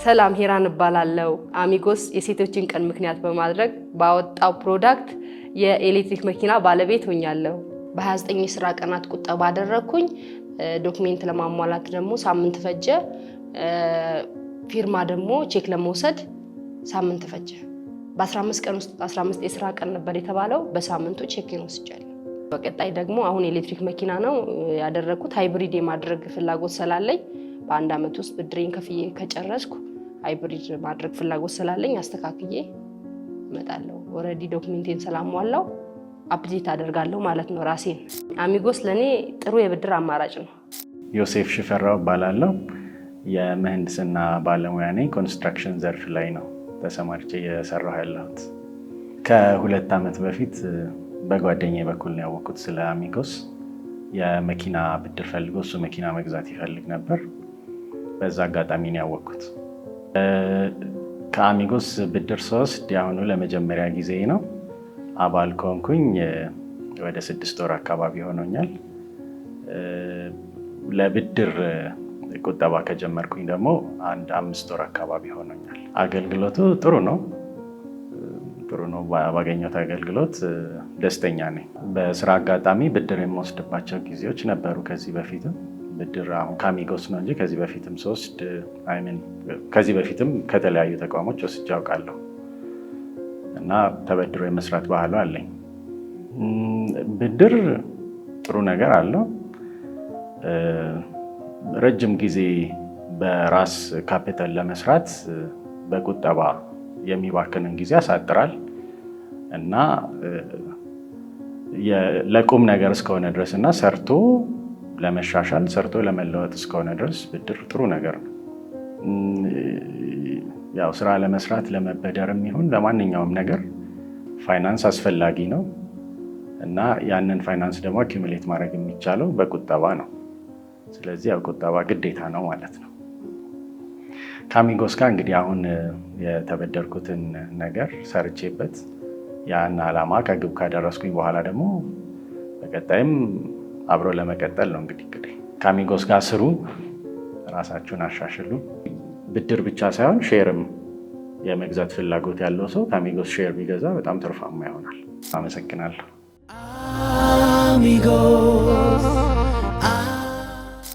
ሰላም ሄራን እባላለሁ። አሚጎስ የሴቶችን ቀን ምክንያት በማድረግ ባወጣው ፕሮዳክት የኤሌክትሪክ መኪና ባለቤት ሆኛለሁ። በ29 የስራ ቀናት ቁጠባ አደረኩኝ። ዶክሜንት ለማሟላት ደግሞ ሳምንት ፈጀ። ፊርማ ደግሞ ቼክ ለመውሰድ ሳምንት ፈጀ። በ15 ቀን ውስጥ 15 የስራ ቀን ነበር የተባለው፣ በሳምንቱ ቼክን ወስጃለሁ። በቀጣይ ደግሞ አሁን ኤሌክትሪክ መኪና ነው ያደረኩት። ሃይብሪድ የማድረግ ፍላጎት ስላለኝ በአንድ አመት ውስጥ ብድሬን ከፍዬ ከጨረስኩ ሃይብሪድ ማድረግ ፍላጎት ስላለኝ አስተካክዬ እመጣለሁ። ኦሬዲ ዶክሜንቴን ስላሟላው አፕዴት አደርጋለሁ ማለት ነው ራሴን። አሚጎስ ለኔ ጥሩ የብድር አማራጭ ነው። ዮሴፍ ሽፈራው እባላለሁ። የምህንድስና ባለሙያ ነኝ። ኮንስትራክሽን ዘርፍ ላይ ነው ተሰማርቼ እየሰራሁ ያለሁት። ከ2 አመት በፊት በጓደኛዬ በኩል ነው ያወቅኩት ስለ አሚጎስ። የመኪና ብድር ፈልጎ እሱ መኪና መግዛት ይፈልግ ነበር። በዛ አጋጣሚ ነው ያወቅኩት። ከአሚጎስ ብድር ስወስድ ያሁኑ ለመጀመሪያ ጊዜ ነው። አባል ከሆንኩኝ ወደ 6 ወር አካባቢ ሆኖኛል። ለብድር ቁጠባ ከጀመርኩኝ ደግሞ 5 ወር አካባቢ ሆኖኛል። አገልግሎቱ ጥሩ ነው። ባገኘሁት አገልግሎት ደስተኛ ነኝ። በስራ አጋጣሚ ብድር የምወስድባቸው ጊዜዎች ነበሩ። ከዚህ በፊትም ብድር አሁን ከአሚጎስ ነው እንጂ ከዚህ በፊትም ከተለያዩ ተቋሞች ወስጄ አውቃለሁ እና ተበድሮ የመስራት ባህሉ አለኝ። ብድር ጥሩ ነገር አለው። ረጅም ጊዜ በራስ ካፒታል ለመስራት በቁጠባ የሚባክንን ጊዜ ያሳጥራል እና ለቁም ነገር እስከሆነ ድረስ እና ሰርቶ ለመሻሻል ሰርቶ ለመለወጥ እስከሆነ ድረስ ብድር ጥሩ ነገር ነው። ያው ስራ ለመስራት ለመበደርም ይሁን ለማንኛውም ነገር ፋይናንስ አስፈላጊ ነው እና ያንን ፋይናንስ ደግሞ አኪሙሌት ማድረግ የሚቻለው በቁጠባ ነው። ስለዚህ ያው ቁጠባ ግዴታ ነው ማለት ነው። ከአሚጎስ ጋር እንግዲህ አሁን የተበደርኩትን ነገር ሰርቼበት ያን ዓላማ ከግብ ካደረስኩኝ በኋላ ደግሞ በቀጣይም አብሮ ለመቀጠል ነው። እንግዲህ ከአሚጎስ ጋር ስሩ፣ ራሳችሁን አሻሽሉ። ብድር ብቻ ሳይሆን ሼርም የመግዛት ፍላጎት ያለው ሰው ከአሚጎስ ሼር ቢገዛ በጣም ትርፋማ ይሆናል። አመሰግናለሁ።